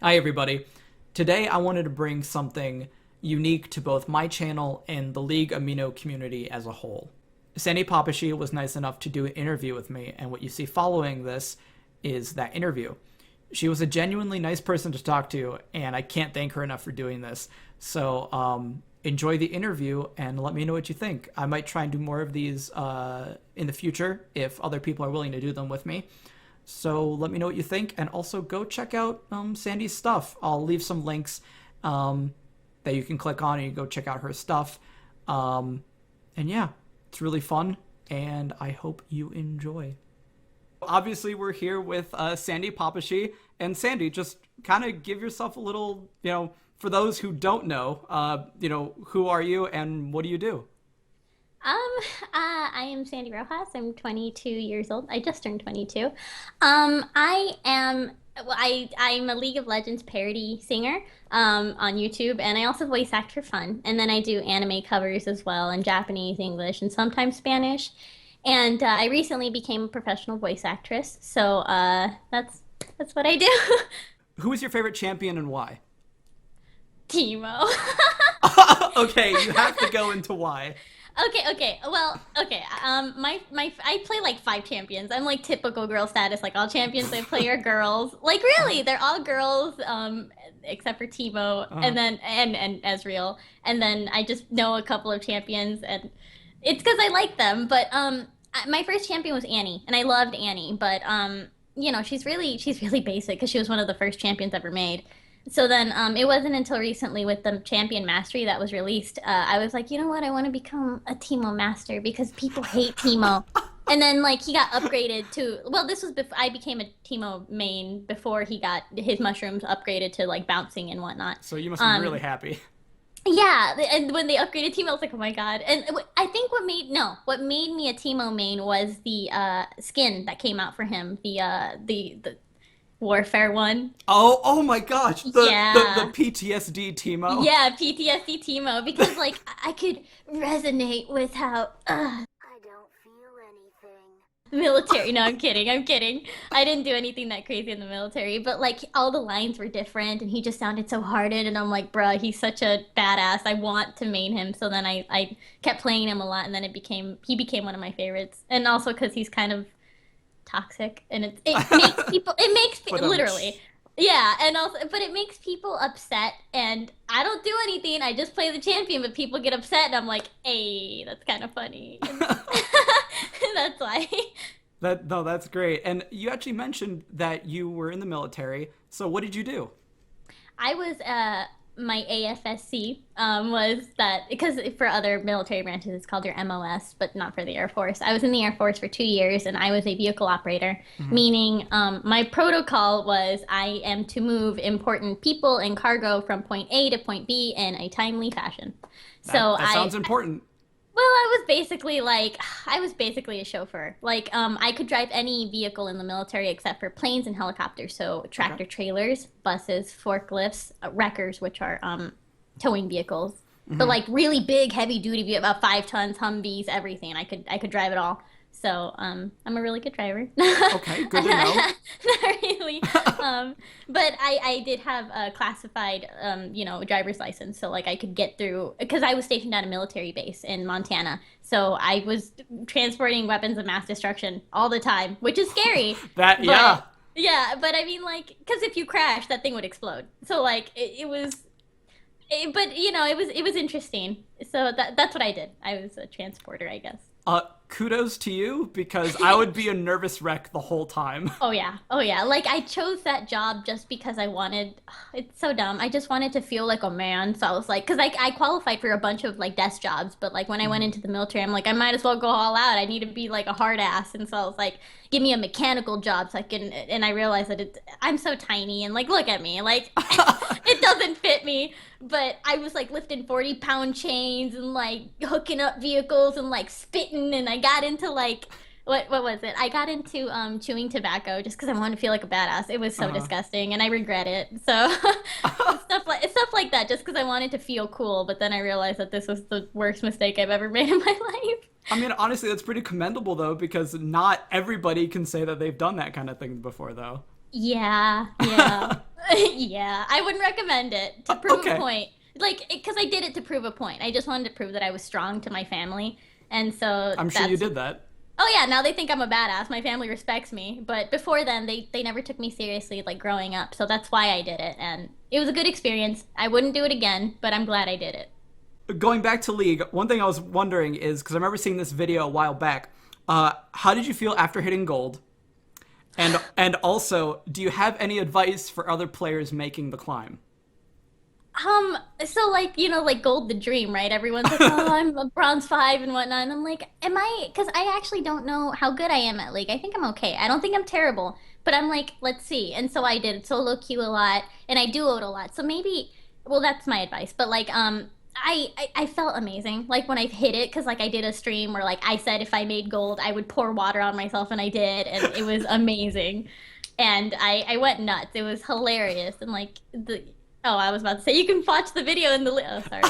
Hi, everybody. Today, I wanted to bring something unique to both my channel and the League Amino community as a whole. Sandy Popushi was nice enough to do an interview with me, and what you see following this is that interview. She was a genuinely nice person to talk to, and I can't thank her enough for doing this. So, enjoy the interview and let me know what you think. I might try and do more of these in the future if other people are willing to do them with me. So let me know what you think, and also go check out Sandy's stuff. I'll leave some links that you can click on and you can go check out her stuff. And yeah, it's really fun, and I hope you enjoy. Obviously, we're here with Sandy Popushi. And Sandy, just kind of give yourself a little, for those who don't know, who are you and what do you do? I am Sandy Rojas. I'm 22 years old. I just turned 22. I'm a League of Legends parody singer, on YouTube, and I also voice act for fun. And then I do anime covers as well, in Japanese, English, and sometimes Spanish. And I recently became a professional voice actress, so that's what I do. Who is your favorite champion and why? Timo. Okay, you have to go into why. Okay. Well, okay. I play like five champions. I'm like typical girl status. Like all champions I play are girls. Like really, they're all girls. Except for Timo, Uh-huh. and then and Ezreal, and then I just know a couple of champions, and it's because I like them. But my first champion was Annie, and I loved Annie. But she's really basic because she was one of the first champions ever made. So then it wasn't until recently with the Champion Mastery that was released, I was like, you know what, I want to become a Teemo Master because people hate Teemo. And then like he got upgraded to, well, this was before I became a Teemo main before he got his mushrooms upgraded to like bouncing and whatnot. So you must be really Um, happy. yeah, and when they upgraded Teemo, I was like, oh my God. And I think what made me a Teemo main was the skin that came out for him, the Warfare one. Oh my gosh, the Yeah. PTSD Timo. Yeah, PTSD Timo, because like I could resonate with how I don't feel anything. military. No, I'm kidding. I'm kidding. I didn't do anything that crazy in the military, but like all the lines were different, and he just sounded so hardened. And I'm like, bruh, he's such a badass. I want to main him. So then I kept playing him a lot, and then he became one of my favorites, and also because he's kind of toxic, and But literally, yeah, and also but it makes people upset, and I don't do anything, I just play the champion, but people get upset, and I'm like, hey, that's kind of funny. That's why. that no, that's great. And you actually mentioned that you were in the military. So what did you do? I was my AFSC was that because for other military branches it's called your MOS, but not for the Air Force. I was in the Air Force for 2 years, and I was a vehicle operator, Mhm. meaning my protocol was I am to move important people and cargo from point A to point B in a timely fashion. So That sounds important. I was basically a chauffeur. Like, I could drive any vehicle in the military except for planes and helicopters. So Okay. tractor trailers, buses, forklifts, wreckers, which are towing vehicles. But Hmm. like really big, heavy duty, about 5 tons, Humvees, everything. I could drive it all. So I'm a really good driver. Okay, good to know. Not really. But I did have a classified, driver's license, so like I could get through because I was stationed at a military base in Montana. So I was transporting weapons of mass destruction all the time, which is scary. That yeah. But yeah, but I mean, like, because if you crash, that thing would explode. So like it was, but it was interesting. So that's what I did. I was a transporter, I guess. Kudos to you because I would be a nervous wreck the whole time. Oh yeah. Oh yeah. Like I chose that job just because I wanted it's so dumb. I just wanted to feel like a man. So I was like, because I qualified for a bunch of like desk jobs, but like when I went Mhm. into the military, I'm like, I might as well go all out. I need to be like a hard ass. And so I was like, give me a mechanical job so I can, and I realized that I'm so tiny, and like look at me. Like it doesn't fit me. But I was like lifting 40-pound chains and like hooking up vehicles and like spitting, and I got into like what was it? I got into chewing tobacco just because I wanted to feel like a badass. It was so Uh-huh. disgusting, and I regret it. So stuff like that, just because I wanted to feel cool. But then I realized that this was the worst mistake I've ever made in my life. I mean, honestly, that's pretty commendable though, because not everybody can say that they've done that kind of thing before, though. Yeah, yeah. Yeah, I wouldn't recommend it to prove a Okay. point. Like, because I did it to prove a point. I just wanted to prove that I was strong to my family. And so I'm sure you that's did that. oh yeah, now they think I'm a badass. My family respects me. But before then, they never took me seriously like growing up. So that's why I did it. And it was a good experience. I wouldn't do it again, but I'm glad I did it. Going back to League, one thing I was wondering is, because I remember seeing this video a while back, how did you feel after hitting gold? And also, do you have any advice for other players making the climb? So like, like Gold the Dream, right? Everyone's like, oh, I'm a bronze 5 and whatnot. And I'm like, am I? Because I actually don't know how good I am at League. I think I'm okay. I don't think I'm terrible, but I'm like, let's see. And so I did solo queue a lot, and I duoed a lot. So maybe, well, that's my advice. But like, I felt amazing. Like when I hit it, because like I did a stream where like I said if I made gold, I would pour water on myself, and I did, and it was amazing. And I went nuts. It was hilarious, and like the oh, I was about to say you can watch the video in the oh sorry.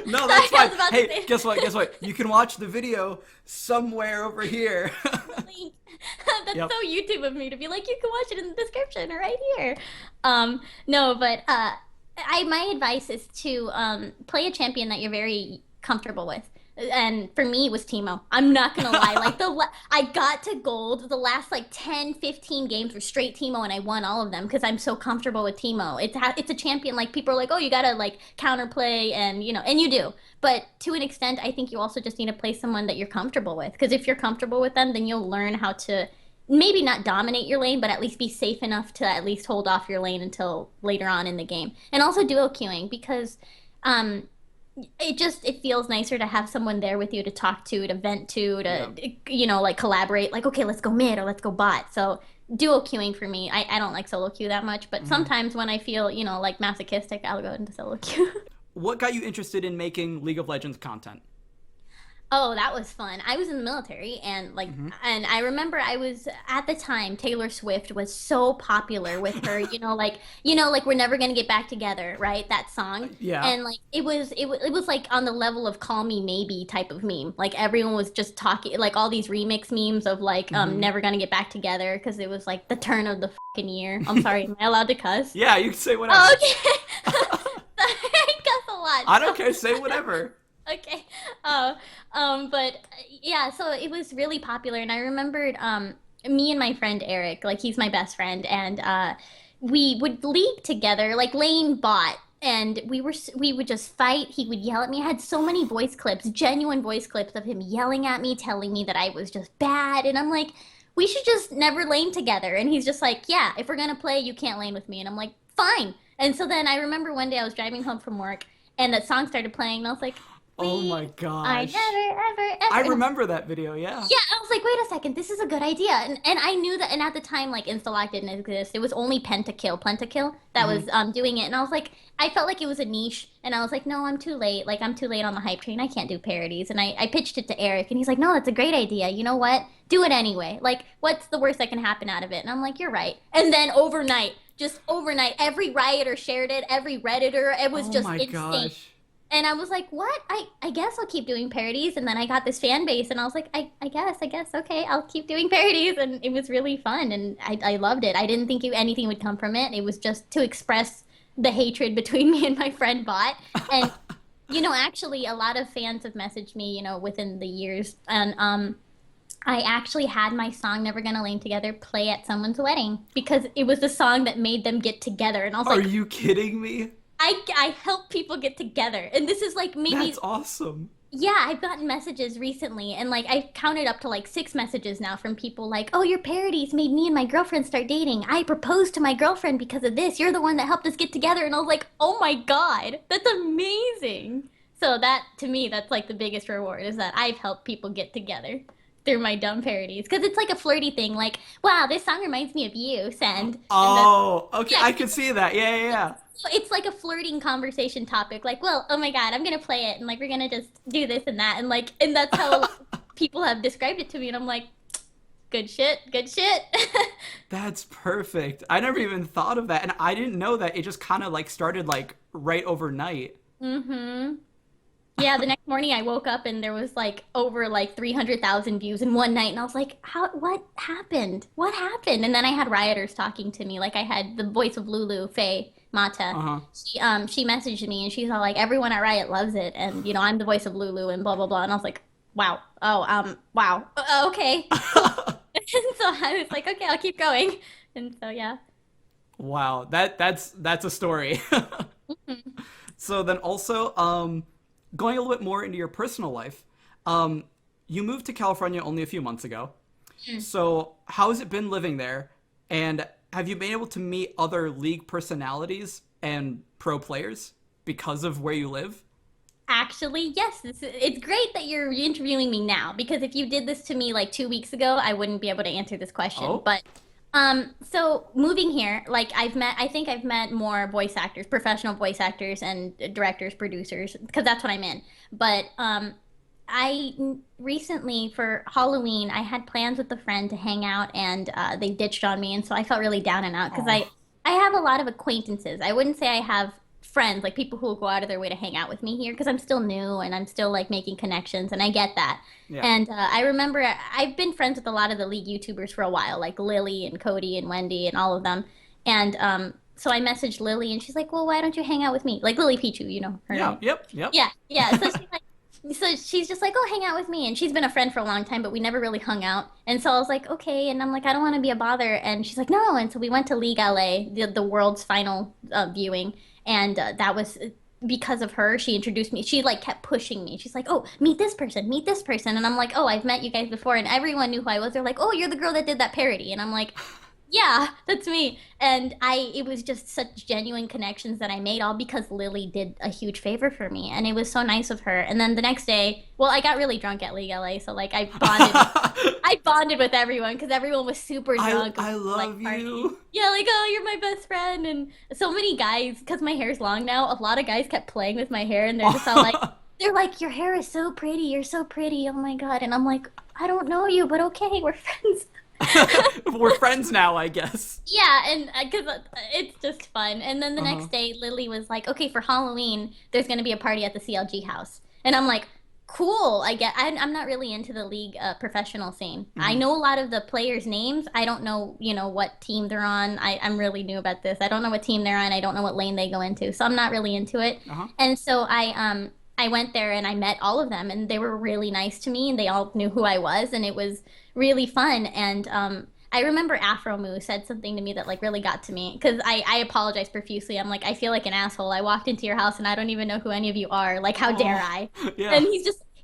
No, that's I fine. was about to Hey, say guess what? Guess what? You can watch the video somewhere over here. link. That's Yep. so YouTube of me to be like, you can watch it in the description right here. No, but I my advice is to play a champion that you're very comfortable with. And for me, it was Teemo. I'm not gonna lie. Like I got to gold. The last like 10, 15 games were straight Teemo, and I won all of them because I'm so comfortable with Teemo. It's a champion. Like people are like, oh, you gotta like counterplay, and and you do. But to an extent, I think you also just need to play someone that you're comfortable with. Because if you're comfortable with them, then you'll learn how to maybe not dominate your lane, but at least be safe enough to at least hold off your lane until later on in the game. And also duo queuing because um, it feels nicer to have someone there with you to talk to vent to Yeah. like collaborate. Like okay, let's go mid or let's go bot. So duo queuing for me. I don't like solo queue that much, but sometimes when I feel like masochistic, I'll go into solo queue. What got you interested in making League of Legends content? Oh, that was fun. I was in the military and and I remember I was at the time Taylor Swift was so popular with her, like we're never going to get back together, right? That song. Yeah. And like it was like on the level of Call Me Maybe type of meme. Like everyone was just talking like all these remix memes of like never going to get back together because it was like the turn of the fucking year. I'm sorry, am I allowed to cuss? Yeah, you can say whatever. Oh, okay. I cuss a lot. I don't care. Say whatever. Okay. But yeah, so it was really popular, and I remembered me and my friend Eric, like he's my best friend, and we would league together, like lane bot, and we would just fight. He would yell at me. I had so many voice clips, genuine voice clips of him yelling at me, telling me that I was just bad, and I'm like, we should just never lane together. And he's just like, yeah, if we're gonna play, you can't lane with me, and I'm like, fine. And so then I remember one day I was driving home from work, and that song started playing, and I was like. Oh my I gosh. never, ever, ever. I remember that video, yeah. Yeah, I was like, wait a second, this is a good idea. And I knew that, and at the time, like, Instalock didn't exist. It was only Pentakill that was doing it. And I was like, I felt like it was a niche. And I was like, no, I'm too late. Like, I'm too late on the hype train. I can't do parodies. And I pitched it to Eric, and he's like, no, that's a great idea. You know what? Do it anyway. Like, what's the worst that can happen out of it? And I'm like, you're right. And then just overnight, every Rioter shared it, every Redditor. It was Oh just my insane. gosh. And I was like, what? I guess I'll keep doing parodies. And then I got this fan base, and I was like, I guess, okay, I'll keep doing parodies. And it was really fun, and I loved it. I didn't think anything would come from it. It was just to express the hatred between me and my friend Bot. And, actually, a lot of fans have messaged me, within the years. And I actually had my song Never Gonna Lane Together play at someone's wedding because it was the song that made them get together. And I was Are like, you kidding me? I help people get together. And this is like maybe That's awesome. yeah, I've gotten messages recently, and like I've counted up to like 6 messages now from people like, "Oh, your parodies made me and my girlfriend start dating. I proposed to my girlfriend because of this. You're the one that helped us get together." And I was like, "Oh my God, that's amazing!" So that to me, that's like the biggest reward is that I've helped people get together through my dumb parodies because it's like a flirty thing. Like, "Wow, this song reminds me of you." Send. Oh, okay, yeah. I could see that. Yeah. It's like a flirting conversation topic. Like, well, oh my God, I'm gonna play it, and like we're gonna just do this and that, and like, and that's how a lot of people have described it to me, and I'm like, good shit, good shit. That's perfect. I never even thought of that, and I didn't know that it just kind of like started like right overnight. Mm-hmm. Yeah, the next morning I woke up and there was like over like 300,000 views in one night, and I was like, "How? What happened? What happened?" And then I had rioters talking to me, like I had the voice of Lulu, Faye Mata. Uh-huh. She messaged me and she's all like, "Everyone at Riot loves it, and I'm the voice of Lulu and blah blah blah." And I was like, "Wow, oh wow, okay, cool." And so I was like, "Okay, I'll keep going." And so yeah. Wow, that's a story. So then also, going a little bit more into your personal life, um, you moved to California only a few months ago. So how has it been living there? And have you been able to meet other league personalities and pro players because of where you live? Actually, yes, it's great that you're interviewing me now because if you did this to me like 2 weeks ago, I wouldn't be able to answer this question. Oh, But so moving here, like I think I've met more voice actors, professional voice actors and directors, producers, because that's what I'm in. But recently for Halloween, I had plans with a friend to hang out, and they ditched on me, and so I felt really down and out because oh, I have a lot of acquaintances. I wouldn't say I have friends, like people who will go out of their way to hang out with me here because I'm still new and I'm still like making connections, and I get that. yeah. And I remember I've been friends with a lot of the league YouTubers for a while, like Lily and Cody and Wendy and all of them. And so I messaged Lily, and she's like, "Well, why don't you hang out with me?" Like Lily Pichu, you know her Yeah, name. yep, yep. Yeah, yeah. So she's just like, "Oh, hang out with me." And she's been a friend for a long time, but we never really hung out. And so I was like, "Okay." And I'm like, "I don't want to be a bother." And she's like, "No." And so we went to League LA, the world's final viewing, and that was because of her. She introduced me. She like kept pushing me. She's like, "Oh, meet this person, meet this person." And I'm like, "Oh, I've met you guys before." And everyone knew who I was. They're like, "Oh, you're the girl that did that parody." And I'm like, yeah, that's me. And it was just such genuine connections that I made all because Lily did a huge favor for me. And it was so nice of her. And then the next day, well, I got really drunk at League LA. So like I bonded with everyone because everyone was super drunk. I Like love partying. you. Yeah, like, oh, you're my best friend. And so many guys, because my hair's long now, a lot of guys kept playing with my hair and they're just all like, they're like, your hair is so pretty. You're so pretty. Oh my God. And I'm like, I don't know you, but okay, we're friends. We're friends now, I guess. Yeah, and because it's just fun. And then the Uh-huh. next day, Lily was like, "Okay, for Halloween, there's going to be a party at the CLG house." And I'm like, "Cool." I'm not really into the league professional scene. I Hmm. know a lot of the players' names. I don't know, what team they're on. I'm really new about this. I don't know what team they're on. I don't know what lane they go into. So I'm not really into it. Uh-huh. And so I went there and I met all of them, and they were really nice to me, and they all knew who I was, and it was really fun. And I remember Afro Moo said something to me that like really got to me because I apologized profusely. I'm like, I feel like an asshole. I walked into your house and I don't even know who any of you are. Like, how dare Oh, I? yeah. And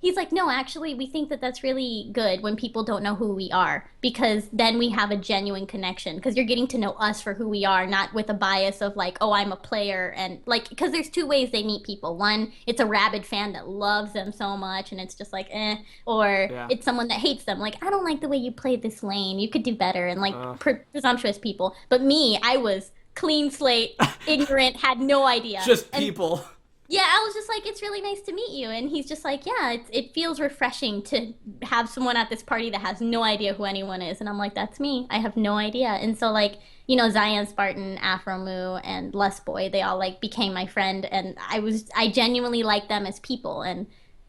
he's like, no, actually, we think that that's really good when people don't know who we are because then we have a genuine connection because you're getting to know us for who we are, not with a bias of like, oh, I'm a player. And like, because there's two ways they meet people. One, it's a rabid fan that loves them so much and it's just like, eh, or Yeah. it's someone that hates them. Like, I don't like the way you played this lane. You could do better. And like Uh, presumptuous people. But me, I was clean slate, ignorant, had no idea. just And people. yeah, I was just like, it's really nice to meet you. And he's just like, yeah, it feels refreshing to have someone at this party that has no idea who anyone is. And I'm like, that's me. I have no idea. And so, like, Zion Spartan, Afro Moo, and Les Boy, they all like became my friend. And I genuinely like them as people. And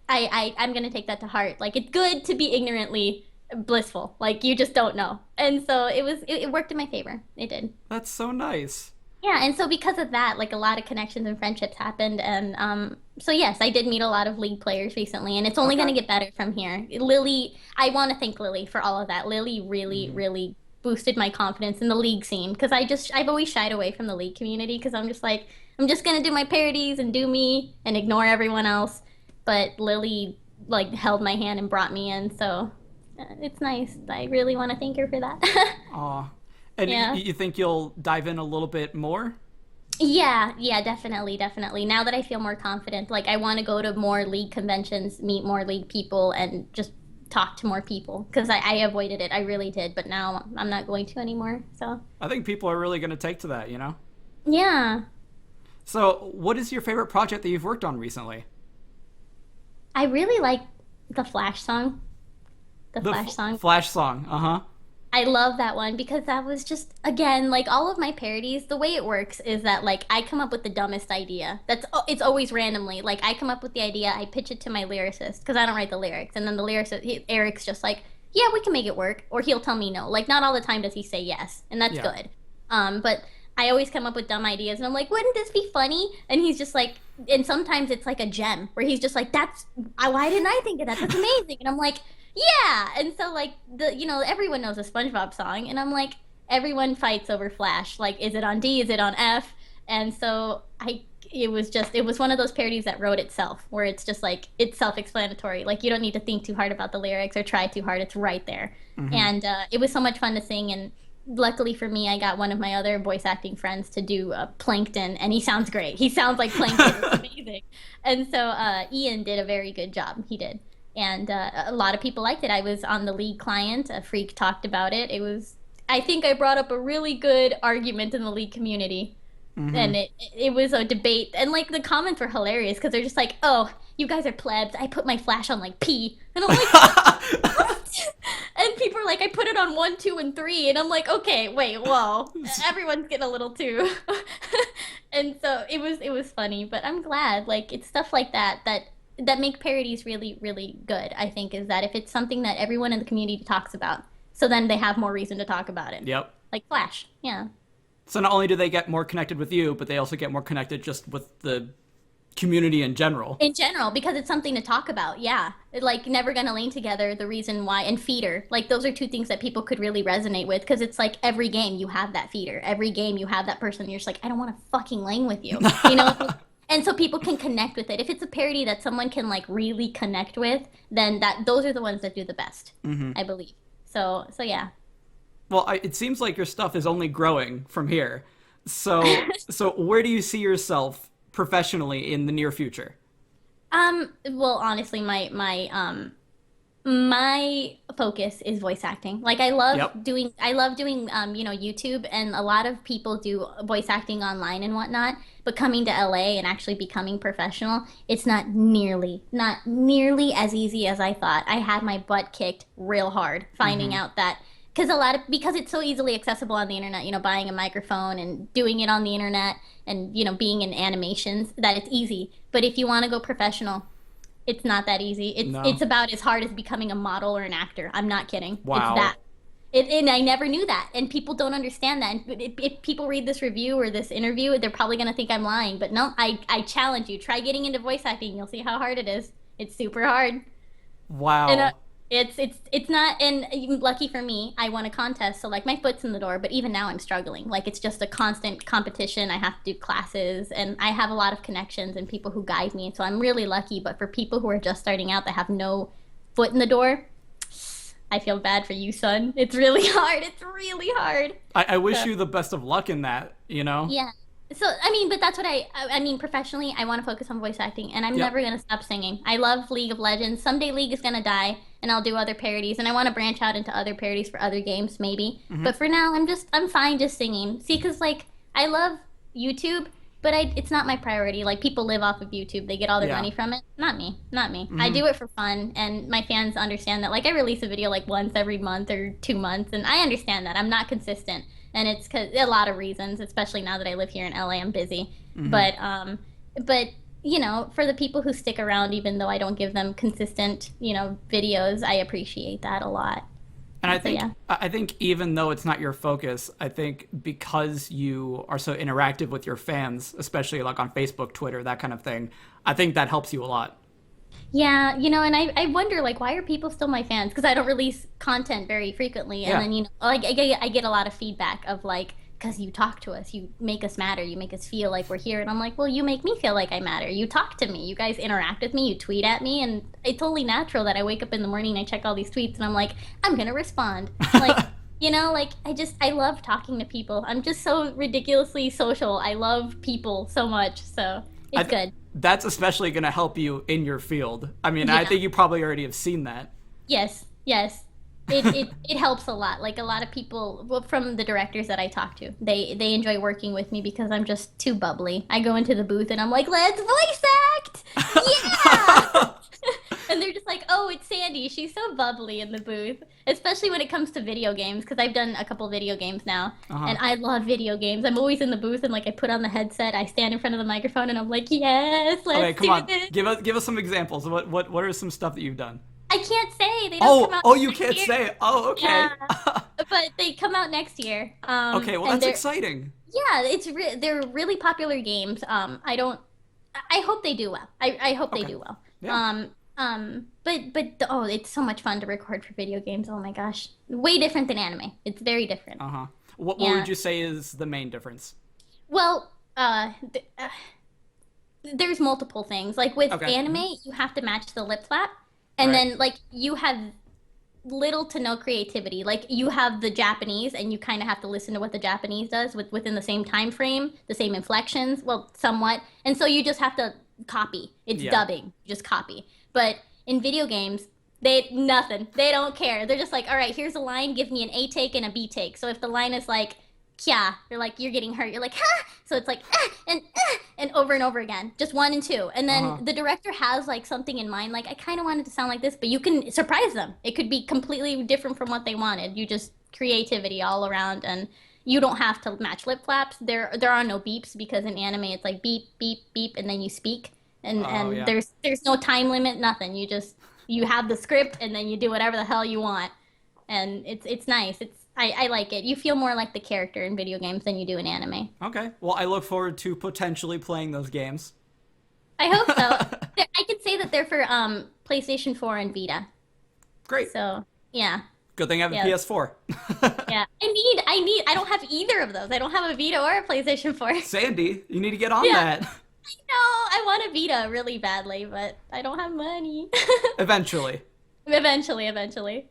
I'm going to take that to heart. Like, it's good to be ignorantly blissful. Like, you just don't know. And so it worked in my favor. It did. That's so nice. Yeah, and so because of that, like a lot of connections and friendships happened, and so yes, I did meet a lot of league players recently, and it's only going Okay. to get better from here. Lily, I want to thank Lily for all of that. Lily really, Hmm. really boosted my confidence in the league scene because I've always shied away from the league community because I'm just like I'm just gonna do my parodies and do me and ignore everyone else. But Lily like held my hand and brought me in, so it's nice. I really want to thank her for that. Aw. And Yeah. you think you'll dive in a little bit more? Yeah, yeah, definitely, definitely. Now that I feel more confident, like I want to go to more league conventions, meet more league people, and just talk to more people because I avoided it. I really did, but now I'm not going to anymore. So, I think people are really going to take to that, you know? yeah, So, what is your favorite project that you've worked on recently? I really like the Flash song. The The Flash song. Flash song. Uh huh. I love that one because that was just, again, like all of my parodies, the way it works is that like I come up with the dumbest idea. It's always randomly. Like I come up with the idea, I pitch it to my lyricist because I don't write the lyrics, and then the lyricist, Eric's just like, yeah, we can make it work, or he'll tell me no. Like not all the time does he say yes, and that's Yeah. good. But I always come up with dumb ideas, and I'm like, wouldn't this be funny? And he's just like, and sometimes it's like a gem where he's just like, why didn't I think of that? That's amazing. And I'm like, yeah. And so like everyone knows a SpongeBob song, and I'm like, everyone fights over Flash. Like, is it on D? Is it on F? And so it was one of those parodies that wrote itself, where it's just like it's self-explanatory. Like you don't need to think too hard about the lyrics or try too hard. It's right there. And it was so much fun to sing. And luckily for me, I got one of my other voice acting friends to do Plankton, and he sounds great. He sounds like Plankton. It's amazing. And so Ian did a very good job. He did. And a lot of people liked it. I was on the League client. A Freak talked about it. I think I brought up a really good argument in the League community. And it was a debate. And like the comments were hilarious because they're just like, oh, you guys are plebs. I put my Flash on like P. And I'm like, what? And people are like, I put it on 1, 2, and 3. And I'm like, okay, wait, whoa. Everyone's getting a little too. And so it was funny. But I'm glad. Like it's stuff like that make parodies really, really good, I think, is that if it's something that everyone in the community talks about, so then they have more reason to talk about it. Yep. Like Flash, yeah. So not only do they get more connected with you, but they also get more connected just with the community in general. In general, because it's something to talk about, yeah. Like Never Gonna Lane Together, the reason why, and Feeder, like those are two things that people could really resonate with, because it's like every game you have that feeder. Every game you have that person, you're just like, I don't want to fucking lane with you, you know? And so people can connect with it. If it's a parody that someone can like really connect with, then those are the ones that do the best, I believe. So yeah. Well, it seems like your stuff is only growing from here. So where do you see yourself professionally in the near future? Well, honestly, my focus is voice acting. Like I love doing YouTube, and a lot of people do voice acting online and whatnot, but coming to LA and actually becoming professional, it's not nearly as easy as I thought. I had my butt kicked real hard finding out that because it's so easily accessible on the internet, buying a microphone and doing it on the internet and, being in animations, that it's easy. But if you want to go professional, it's not that easy. It's about as hard as becoming a model or an actor. I'm not kidding. Wow. It's that. And I never knew that. And people don't understand that. And if people read this review or this interview, they're probably going to think I'm lying. But no, I challenge you. Try getting into voice acting. You'll see how hard it is. It's super hard. Wow. And it's not, and lucky for me, I won a contest, so like my foot's in the door, but even now I'm struggling. Like it's just a constant competition. I have to do classes, and I have a lot of connections and people who guide me, so I'm really lucky. But for people who are just starting out that have no foot in the door, I feel bad for you, son. It's really hard. It's really hard. I wish you the best of luck in that, Yeah. So, but that's what I mean, professionally, I want to focus on voice acting, and I'm never going to stop singing. I love League of Legends. Someday League is going to die, and I'll do other parodies, and I want to branch out into other parodies for other games, maybe. But for now, I'm fine just singing. See, because, like, I love YouTube, but it's not my priority. Like, people live off of YouTube. They get all their money from it. Not me. I do it for fun, and my fans understand that. Like, I release a video, like, once every month or 2 months, and I understand that. I'm not consistent. And it's because a lot of reasons, especially now that I live here in LA, I'm busy. But for the people who stick around, even though I don't give them consistent, videos, I appreciate that a lot. And I think even though it's not your focus, I think because you are so interactive with your fans, especially like on Facebook, Twitter, that kind of thing, I think that helps you a lot. Yeah, and I wonder, like, why are people still my fans? Because I don't release content very frequently. And then, like, I get a lot of feedback of, like, because you talk to us, you make us matter, you make us feel like we're here. And I'm like, well, you make me feel like I matter. You talk to me. You guys interact with me. You tweet at me. And it's totally natural that I wake up in the morning and I check all these tweets and I'm like, I'm going to respond. Like, I love talking to people. I'm just so ridiculously social. I love people so much. So it's good. That's especially going to help you in your field. I mean, I think you probably already have seen that. Yes. It helps a lot. Like a lot of people, from the directors that I talk to, they enjoy working with me because I'm just too bubbly. I go into the booth and I'm like, let's voice act! Yeah! And they're just like, oh, it's Sandy. She's so bubbly in the booth, especially when it comes to video games, because I've done a couple video games now, and I love video games. I'm always in the booth, and like I put on the headset, I stand in front of the microphone, and I'm like, yes, Okay, let's come do on. this. Give us some examples. What are some stuff that you've done? I can't say. They don't come out Oh, you next can't year. say. Oh, okay. Yeah, but they come out next year. Okay, well and that's exciting. yeah, they're really popular games. I hope they do well. I hope they Okay. do well. Yeah. Oh, it's so much fun to record for video games. Oh my gosh, way different than anime. It's very different. Uh-huh. What Yeah. would you say is the main difference? Well, there's multiple things. Like with Okay. anime, you have to match the lip flap, and Right. then like you have little to no creativity. Like you have the Japanese, and you kind of have to listen to what the Japanese does within the same time frame, the same inflections, well, somewhat. And so you just have to copy. It's Yeah. dubbing, just copy. But in video games, they nothing. They don't care. They're just like, all right, here's a line. Give me an A take and a B take. So if the line is like, "Kya," you're like, you're getting hurt. You're like, "Ha!" So it's like, and over and over again, just one and two. And then the director has like something in mind, like I kind of wanted to sound like this, but you can surprise them. It could be completely different from what they wanted. You just creativity all around, and you don't have to match lip flaps. There are no beeps because in anime it's like beep beep beep, and then you speak, and Yeah. there's no time limit, nothing. You have the script, and then you do whatever the hell you want, and it's nice. I like it. You feel more like the character in video games than you do in anime. Okay. Well, I look forward to potentially playing those games. I hope so. I could say that they're for PlayStation 4 and Vita. Great. So yeah, Good thing I have a Yeah. PS4. yeah. I don't have either of those. I don't have a Vita or a PlayStation 4. Sandy, you need to get on Yeah. that. No, I want a Vita really badly, but I don't have money. Eventually. Eventually.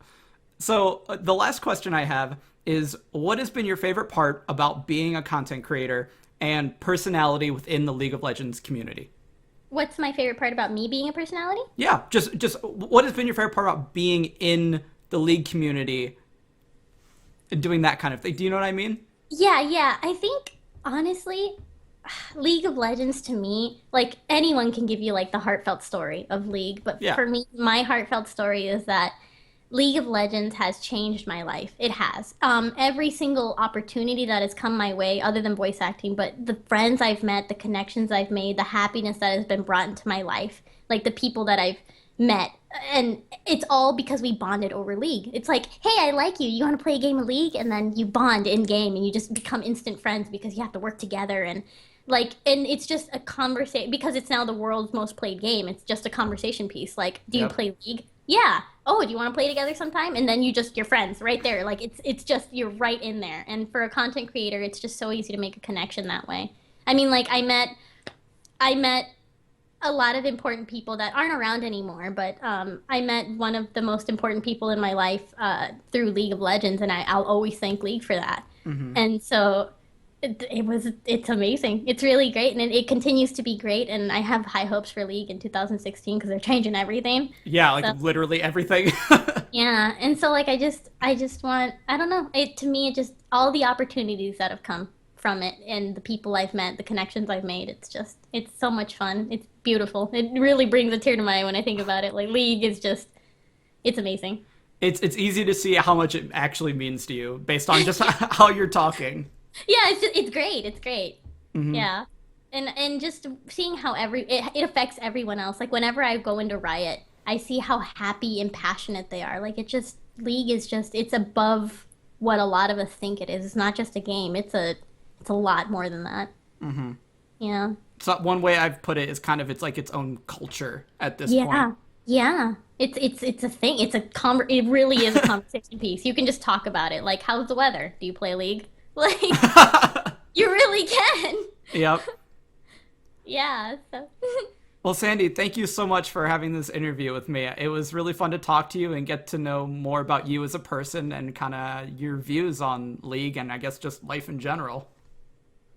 So, the last question I have is what has been your favorite part about being a content creator and personality within the League of Legends community? What's my favorite part about me being a personality? Yeah, just what has been your favorite part about being in the League community and doing that kind of thing? Do you know what I mean? Yeah. I think honestly, League of Legends to me, like anyone can give you like the heartfelt story of League, but Yeah. for me, my heartfelt story is that League of Legends has changed my life. It has. Every single opportunity that has come my way, other than voice acting, but the friends I've met, the connections I've made, the happiness that has been brought into my life, like the people that I've met, and it's all because we bonded over League. It's like, hey, I like you. You want to play a game of League? And then you bond in game, and you just become instant friends because you have to work together and and it's just a conversation because it's now the world's most played game. It's just a conversation piece. Like, do you Yep. play League? Yeah. Oh, do you want to play together sometime? And then you're friends right there. Like it's just you're right in there. And for a content creator, it's just so easy to make a connection that way. I mean, like I met a lot of important people that aren't around anymore, but I met one of the most important people in my life through League of Legends, and I'll always thank League for that. And so it's amazing. It's really great, and it continues to be great. And I have high hopes for League in 2016 because they're changing everything. Yeah, like So- literally everything. Yeah, and so like I just want I don't know. It to me it just all the opportunities that have come from it and the people I've met, the connections I've made. It's so much fun. It's beautiful. It really brings a tear to my eye when I think about it. Like League is just it's amazing. It's easy to see how much it actually means to you based on just how you're talking. Yeah, it's great. It's great. Yeah. And just seeing how it affects everyone else. Like whenever I go into Riot, I see how happy and passionate they are. Like League is just it's above what a lot of us think it is. It's not just a game. It's a lot more than that. Yeah. So one way I've put it is kind of it's like its own culture at this Yeah. point. Yeah. It's a thing. It really is a conversation piece. You can just talk about it. Like, how's the weather? Do you play League? Like, you really can. Yep. Yeah. So. Well, Sandy, thank you so much for having this interview with me. It was really fun to talk to you and get to know more about you as a person and kind of your views on League and I guess just life in general.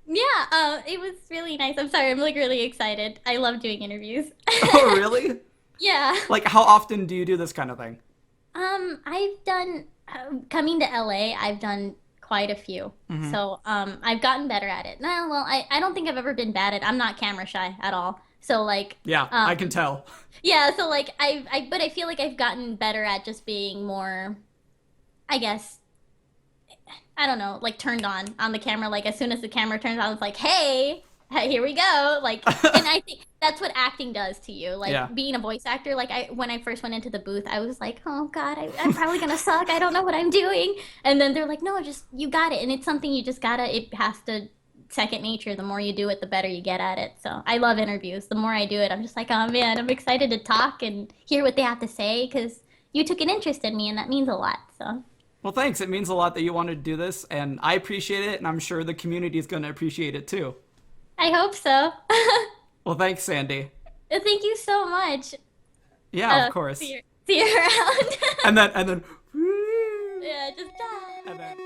Yeah, it was really nice. I'm sorry, I'm like really excited. I love doing interviews. Oh, really? Yeah. Like, how often do you do this kind of thing? I've done coming to LA. I've done quite a few. So I've gotten better at it. No, well, I don't think I've ever been bad at. I'm not camera shy at all. So like, Yeah, I can tell. yeah. So like, but I feel like I've gotten better at just being more, I guess, I don't know, like turned on the camera. Like as soon as the camera turns on, it's like, hey, here we go. Like, and I think that's what acting does to you. Like Yeah. being a voice actor. Like when I first went into the booth, I was like, oh God, I'm probably gonna suck. I don't know what I'm doing. And then they're like, no, just you got it. And it's something you just gotta. It has to second nature. The more you do it, the better you get at it. So I love interviews. The more I do it, I'm just like, oh man, I'm excited to talk and hear what they have to say because you took an interest in me, and that means a lot. So. Well, thanks. It means a lot that you wanted to do this, and I appreciate it, and I'm sure the community is going to appreciate it too. I hope so. Well, thanks, Sandy. Thank you so much. Yeah, of course. See you around. And then, Yeah, just die. and then.